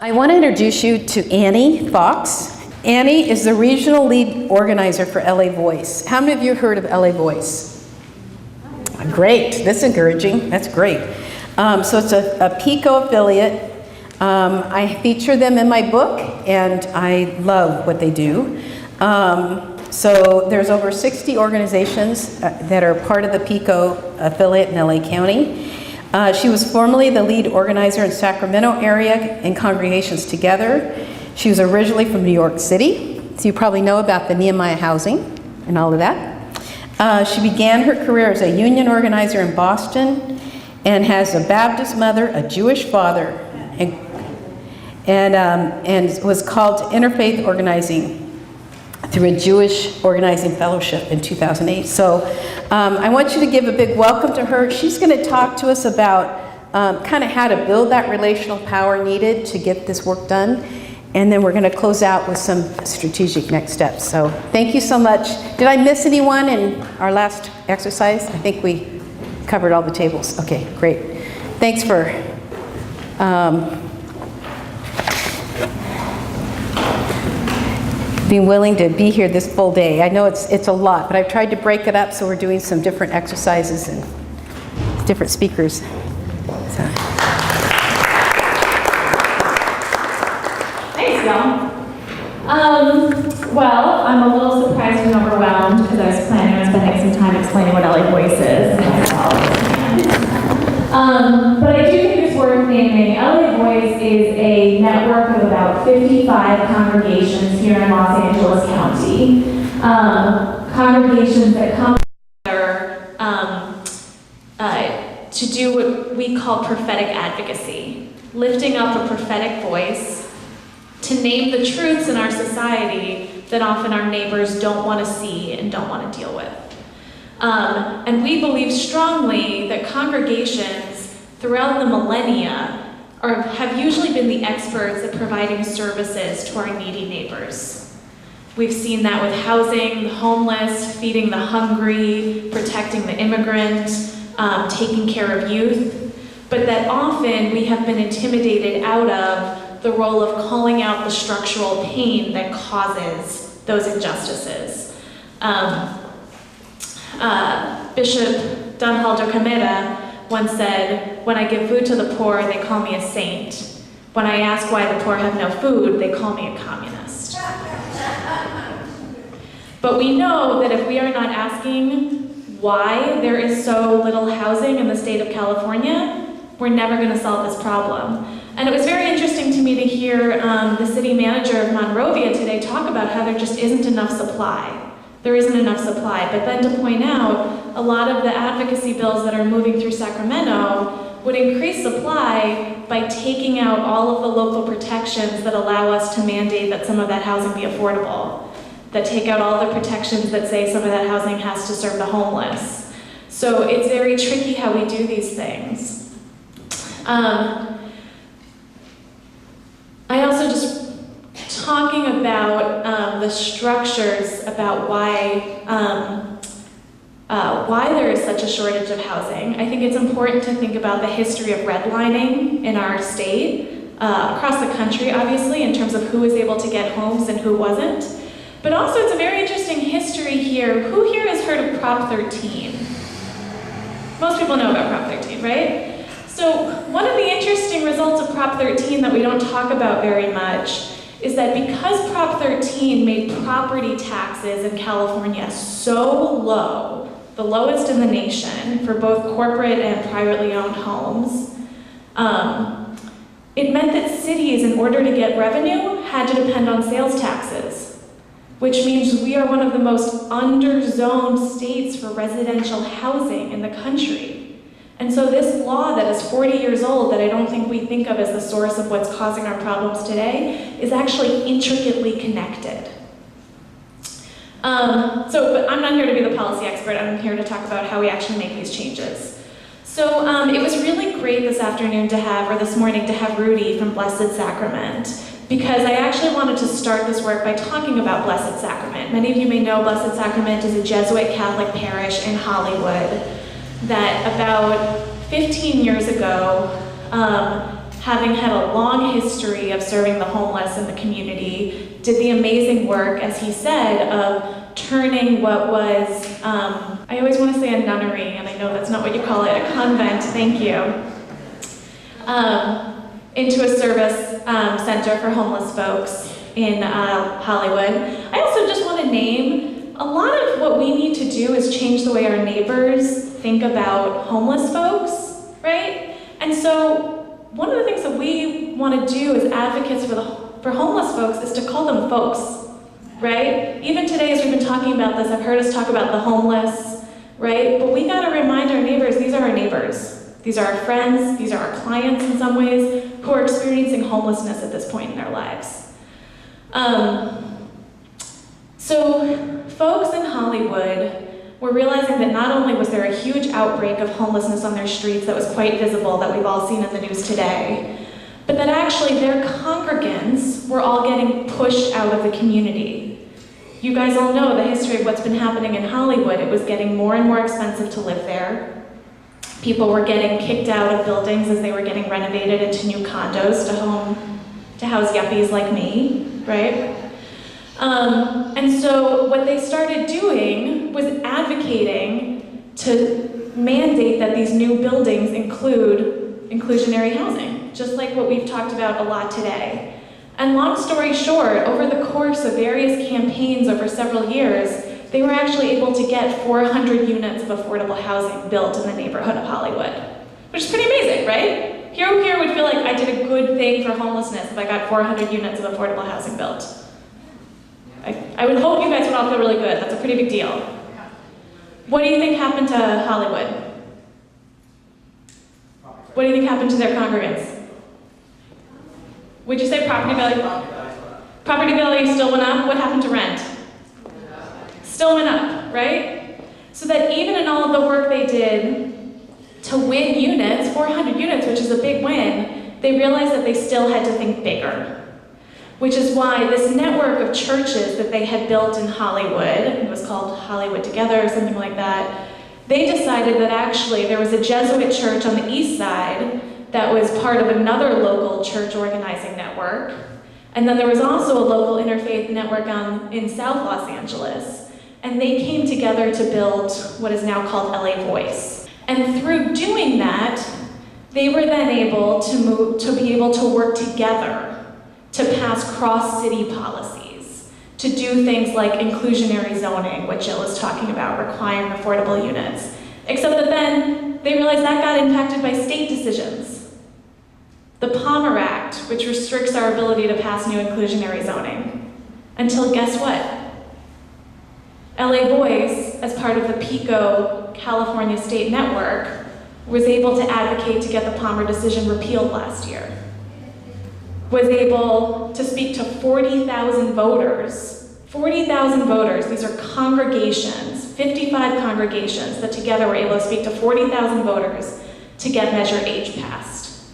I want to introduce you to Annie Fox. Annie is the regional lead organizer for LA Voice. How many of you heard of LA Voice? Great, that's encouraging, that's great. So it's a PICO affiliate. I feature them in my book and I love what they do. So there's over 60 organizations that are part of the PICO affiliate in LA County. She was formerly the lead organizer in Sacramento area in Congregations Together. She was originally from New York City, so you probably know about the Nehemiah housing and all of that. She began her career as a union organizer in Boston and has a Baptist mother, a Jewish father, and was called to interfaith organizing through a Jewish organizing fellowship in 2008. So I want you to give a big welcome to her. She's going to talk to us about kind of how to build that relational power needed to get this work done. And then we're going to close out with some strategic next steps. So thank you so much. Did I miss anyone in our last exercise? I think we covered all the tables. Okay, great. Thanks for being willing to be here this full day. I know it's a lot, but I've tried to break it up so we're doing some different exercises and different speakers. So. Thanks, y'all. Well, I'm a little surprised and overwhelmed because I was planning on spending some time explaining what LA Voice is. But I do think it's worth naming. LA Voice is a network of about 55 congregations here in Los Angeles County. Congregations that come together to do what we call prophetic advocacy, lifting up a prophetic voice to name the truths in our society that often our neighbors don't want to see and don't want to deal with. And we believe strongly that congregations throughout the millennia have usually been the experts at providing services to our needy neighbors. We've seen that with housing the homeless, feeding the hungry, protecting the immigrant, taking care of youth, but that often we have been intimidated out of the role of calling out the structural pain that causes those injustices. Bishop Donaldo Camera once said, "When I give food to the poor, they call me a saint. When I ask why the poor have no food, they call me a communist." But we know that if we are not asking why there is so little housing in the state of California, we're never going to solve this problem. And it was very interesting to me to hear the city manager of Monrovia today talk about how there just isn't enough supply. There isn't enough supply, but then to point out a lot of the advocacy bills that are moving through Sacramento would increase supply by taking out all of the local protections that allow us to mandate that some of that housing be affordable, that take out all the protections that say some of that housing has to serve the homeless. So it's very tricky how we do these things. I also just talking about the structures about why there is such a shortage of housing. I think it's important to think about the history of redlining in our state, across the country, obviously, in terms of who was able to get homes and who wasn't. But also, it's a very interesting history here. Who here has heard of Prop 13? Most people know about Prop 13, right? So one of the interesting results of Prop 13 that we don't talk about very much is that because Prop 13 made property taxes in California so low, the lowest in the nation for both corporate and privately owned homes, it meant that cities, in order to get revenue, had to depend on sales taxes, which means we are one of the most underzoned states for residential housing in the country. And so this law that is 40 years old, that I don't think we think of as the source of what's causing our problems today, is actually intricately connected. But I'm not here to be the policy expert, I'm here to talk about how we actually make these changes. So it was really great this morning to have Rudy from Blessed Sacrament, because I actually wanted to start this work by talking about Blessed Sacrament. Many of you may know Blessed Sacrament is a Jesuit Catholic parish in Hollywood that about 15 years ago having had a long history of serving the homeless in the community, did the amazing work, as he said, of turning what was, I always want to say a nunnery, and I know that's not what you call it, a convent, thank you, into a service center for homeless folks in Hollywood. I also just want to name, a lot of what we need to do is change the way our neighbors think about homeless folks, right? And so one of the things that we want to do as advocates for homeless folks is to call them folks, right? Even today as we've been talking about this, I've heard us talk about the homeless, right? But we got to remind our neighbors, these are our neighbors. These are our friends, these are our clients in some ways, who are experiencing homelessness at this point in their lives. So folks in Hollywood were realizing that not only was there a huge outbreak of homelessness on their streets that was quite visible, that we've all seen in the news today, but that actually their congregants were all getting pushed out of the community. You guys all know the history of what's been happening in Hollywood. It was getting more and more expensive to live there. People were getting kicked out of buildings as they were getting renovated into new condos to house yuppies like me, right? And so what they started doing was advocating to mandate that these new buildings include inclusionary housing, just like what we've talked about a lot today. And long story short, over the course of various campaigns over several years, they were actually able to get 400 units of affordable housing built in the neighborhood of Hollywood, which is pretty amazing, right? Who here would feel like I did a good thing for homelessness if I got 400 units of affordable housing built? I would hope you guys would all feel really good. That's a pretty big deal. What do you think happened to Hollywood? What do you think happened to their congregants? Would you say property value? Property value still went up. What happened to rent? Still went up, right? So that even in all of the work they did to win units, 400 units, which is a big win, they realized that they still had to think bigger. Which is why this network of churches that they had built in Hollywood, it was called Hollywood Together or something like that, they decided that actually there was a Jesuit church on the east side that was part of another local church organizing network. And then there was also a local interfaith network in South Los Angeles. And they came together to build what is now called LA Voice. And through doing that, they were then able to be able to work together to pass cross-city policies, to do things like inclusionary zoning, which Jill was talking about, requiring affordable units. Except that then they realized that got impacted by state decisions. The Palmer Act, which restricts our ability to pass new inclusionary zoning. Until guess what? LA Voice, as part of the PICO California State Network, was able to advocate to get the Palmer decision repealed last year. Was able to speak to 40,000 voters. 40,000 voters, these are congregations, 55 congregations that together were able to speak to 40,000 voters to get Measure H passed.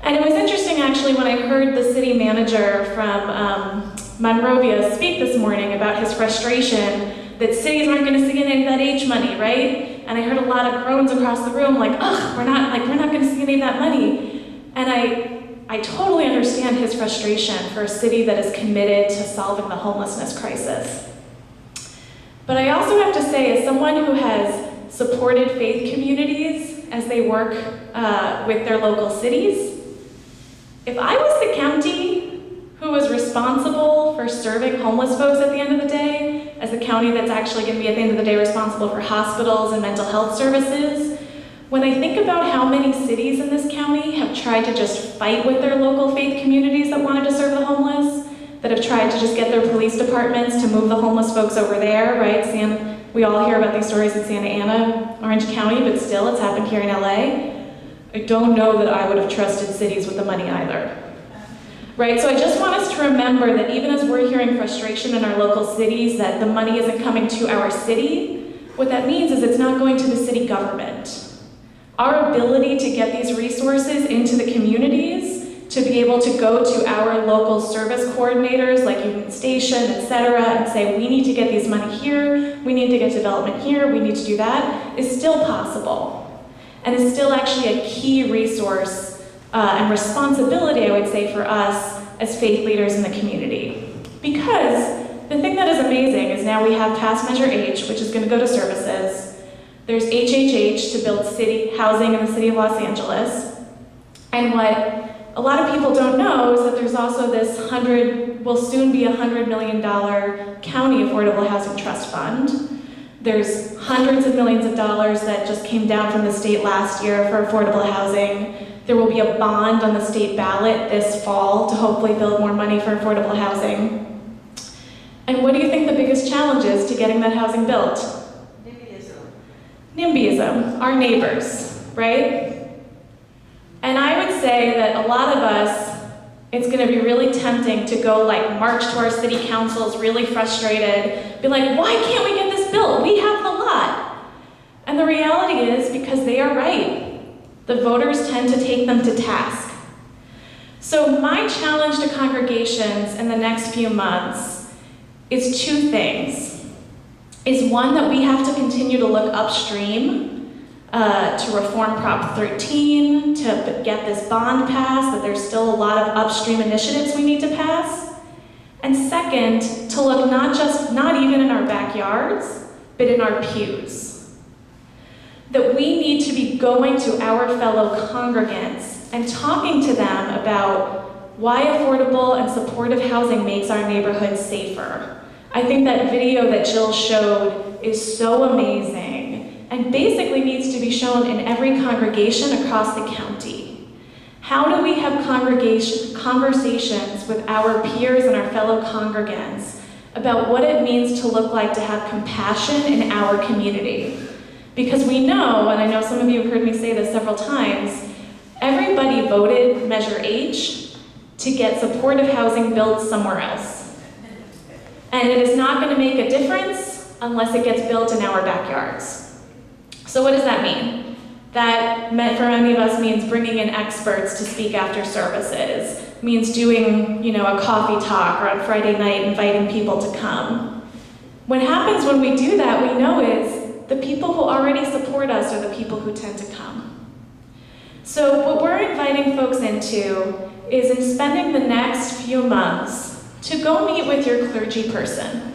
And it was interesting actually when I heard the city manager from Monrovia speak this morning about his frustration that cities aren't going to see any of that H money, right? And I heard a lot of groans across the room like, ugh, we're not going to see any of that money. And I totally understand his frustration for a city that is committed to solving the homelessness crisis. But I also have to say, as someone who has supported faith communities as they work with their local cities, if I was the county who was responsible for serving homeless folks at the end of the day, as the county that's actually going to be at the end of the day responsible for hospitals and mental health services, when I think about how many cities in this county have tried to just fight with their local faith communities that wanted to serve the homeless, that have tried to just get their police departments to move the homeless folks over there, right? We all hear about these stories in Santa Ana, Orange County, but still it's happened here in LA. I don't know that I would have trusted cities with the money either. Right, so I just want us to remember that even as we're hearing frustration in our local cities that the money isn't coming to our city, what that means is it's not going to the city government. Our ability to get these resources into the communities, to be able to go to our local service coordinators like Union Station, et cetera, and say, we need to get these money here, we need to get development here, we need to do that, is still possible. And is still actually a key resource and responsibility, I would say, for us as faith leaders in the community. Because the thing that is amazing is now we have Pass Measure H, which is going to go to services. There's HHH to build city housing in the city of Los Angeles. And what a lot of people don't know is that there's also this will soon be $100 million county affordable housing trust fund. There's hundreds of millions of dollars that just came down from the state last year for affordable housing. There will be a bond on the state ballot this fall to hopefully build more money for affordable housing. And what do you think the biggest challenge is to getting that housing built? NIMBYism, our neighbors, right? And I would say that a lot of us, it's going to be really tempting to go march to our city councils really frustrated, be like, why can't we get this built? We have the lot. And the reality is, because they are right, the voters tend to take them to task. So my challenge to congregations in the next few months is two things. Is one, that we have to continue to look upstream to reform Prop 13, to get this bond passed, that there's still a lot of upstream initiatives we need to pass. And second, to look not even in our backyards, but in our pews. That we need to be going to our fellow congregants and talking to them about why affordable and supportive housing makes our neighborhoods safer. I think that video that Jill showed is so amazing and basically needs to be shown in every congregation across the county. How do we have conversations with our peers and our fellow congregants about what it means to look like to have compassion in our community? Because we know, and I know some of you have heard me say this several times, everybody voted Measure H to get supportive housing built somewhere else. And it is not going to make a difference unless it gets built in our backyards. So what does that mean? That, for many of us, means bringing in experts to speak after services, means doing, a coffee talk, or on Friday night inviting people to come. What happens when we do that, we know, is the people who already support us are the people who tend to come. So what we're inviting folks into is, in spending the next few months, to go meet with your clergy person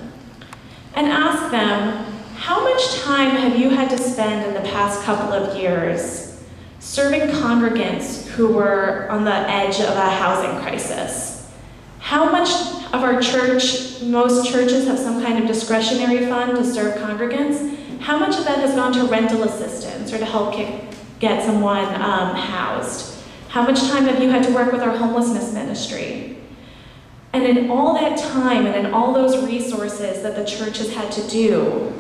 and ask them, how much time have you had to spend in the past couple of years serving congregants who were on the edge of a housing crisis? How much of our church, most churches have some kind of discretionary fund to serve congregants, how much of that has gone to rental assistance or to help get someone housed? How much time have you had to work with our homelessness ministry? And in all that time and in all those resources that the church has had to do,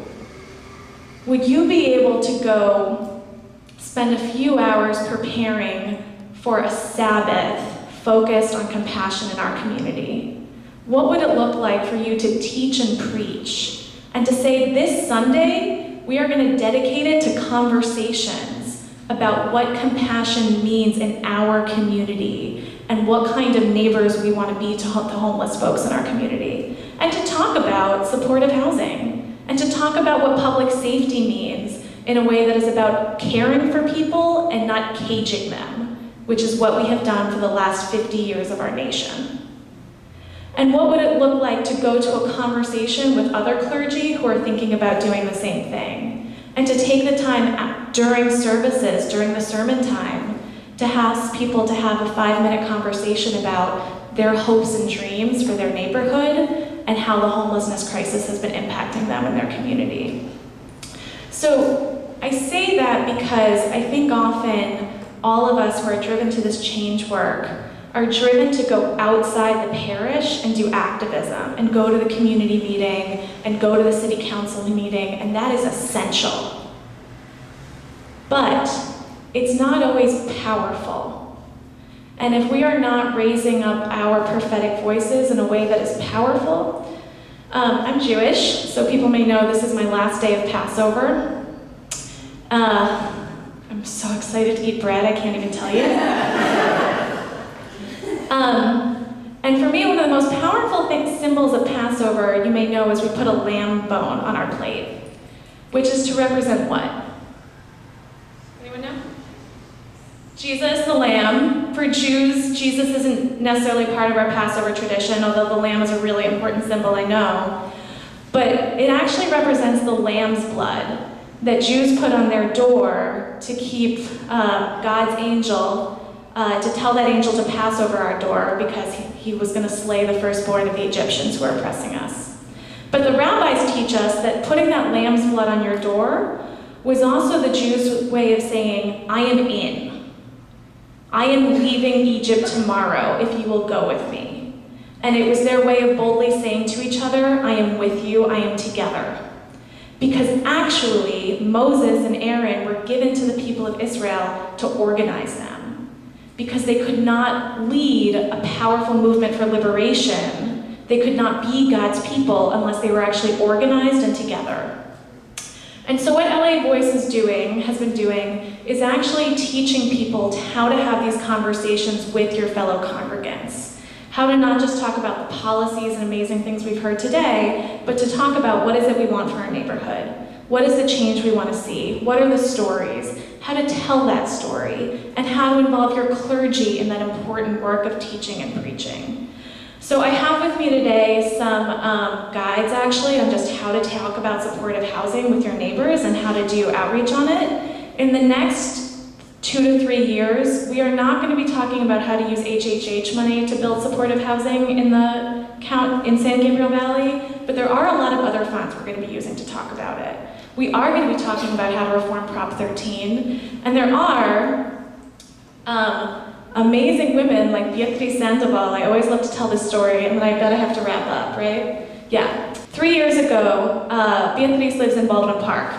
would you be able to go spend a few hours preparing for a Sabbath focused on compassion in our community? What would it look like for you to teach and preach and to say, this Sunday, we are going to dedicate it to conversations about what compassion means in our community and what kind of neighbors we want to be to the homeless folks in our community, and to talk about supportive housing, and to talk about what public safety means in a way that is about caring for people and not caging them, which is what we have done for the last 50 years of our nation. And what would it look like to go to a conversation with other clergy who are thinking about doing the same thing, and to take the time during services, during the sermon time, to ask people to have a 5-minute conversation about their hopes and dreams for their neighborhood and how the homelessness crisis has been impacting them and their community. So I say that because I think often all of us who are driven to this change work are driven to go outside the parish and do activism and go to the community meeting and go to the city council meeting, and that is essential. But it's not always powerful. And if we are not raising up our prophetic voices in a way that is powerful, I'm Jewish, so people may know this is my last day of Passover. I'm so excited to eat bread, I can't even tell you. And for me, one of the most powerful symbols of Passover, you may know, is we put a lamb bone on our plate, which is to represent what? Anyone know? Jesus, the lamb, For Jews, Jesus isn't necessarily part of our Passover tradition, although the lamb is a really important symbol, I know. But it actually represents the lamb's blood that Jews put on their door to keep God's angel, to tell that angel to pass over our door because he was going to slay the firstborn of the Egyptians who were oppressing us. But the rabbis teach us that putting that lamb's blood on your door was also the Jews' way of saying, I am in. I am leaving Egypt tomorrow if you will go with me. And it was their way of boldly saying to each other, I am with you, I am together. Because actually, Moses and Aaron were given to the people of Israel to organize them. Because they could not lead a powerful movement for liberation. They could not be God's people unless they were actually organized and together. And so what LA Voice has been doing, is actually teaching people how to have these conversations with your fellow congregants. How to not just talk about the policies and amazing things we've heard today, but to talk about what is it we want for our neighborhood? What is the change we want to see? What are the stories? How to tell that story, and how to involve your clergy in that important work of teaching and preaching. So I have with me today some guides actually on just how to talk about supportive housing with your neighbors and how to do outreach on it. In the next 2 to 3 years, we are not going to be talking about how to use HHH money to build supportive housing in San Gabriel Valley, but there are a lot of other funds we're going to be using to talk about it. We are going to be talking about how to reform Prop 13, and there are amazing women like Beatriz Sandoval. I always love to tell this story, and then I bet I have to wrap up, right? Yeah. 3 years ago, Beatriz lives in Baldwin Park,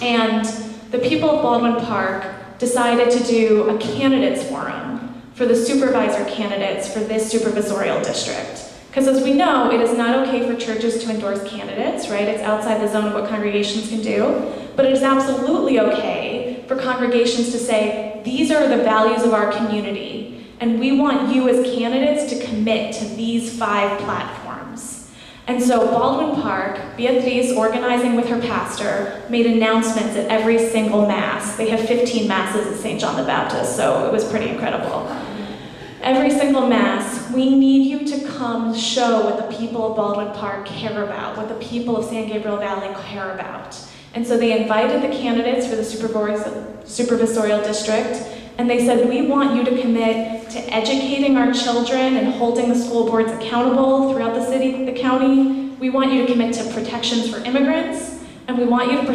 and the people of Baldwin Park decided to do a candidates forum for the supervisor candidates for this supervisorial district. Because as we know, it is not okay for churches to endorse candidates, right? It's outside the zone of what congregations can do. But it is absolutely okay for congregations to say, these are the values of our community, and we want you as candidates to commit to these 5 platforms. And so Baldwin Park, Beatriz, organizing with her pastor, made announcements at every single Mass. They have 15 Masses at St. John the Baptist, so it was pretty incredible. Every single Mass, we need you to come show what the people of Baldwin Park care about, what the people of San Gabriel Valley care about. And so they invited the candidates for the supervisorial district, and they said, we want you to commit to educating our children and holding the school boards accountable throughout the city, the county. We want you to commit to protections for immigrants, and we want you to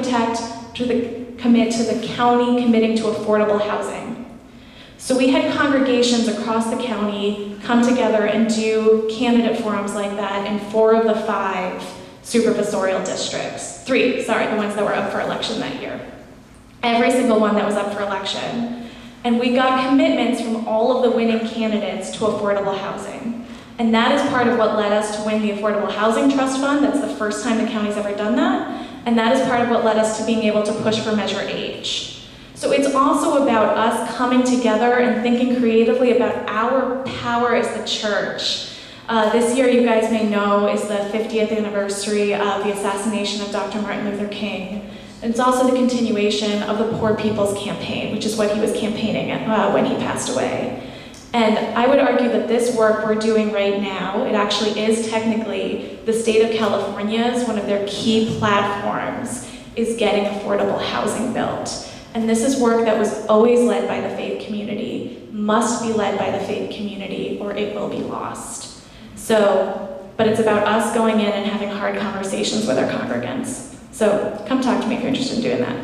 commit to the county committing to affordable housing. So we had congregations across the county come together and do candidate forums like that in 4 of the 5 supervisorial districts. 3, sorry, the ones that were up for election that year. Every single one that was up for election. And we got commitments from all of the winning candidates to affordable housing. And that is part of what led us to win the Affordable Housing Trust Fund. That's the first time the county's ever done that. And that is part of what led us to being able to push for Measure H. So it's also about us coming together and thinking creatively about our power as the church. This year, you guys may know, is the 50th anniversary of the assassination of Dr. Martin Luther King. And it's also the continuation of the Poor People's Campaign, which is what he was campaigning when he passed away. And I would argue that this work we're doing right now, it actually is technically the state of California's, one of their key platforms, is getting affordable housing built. And this is work that was always led by the faith community, must be led by the faith community, or it will be lost. But it's about us going in and having hard conversations with our congregants. So come talk to me if you're interested in doing that.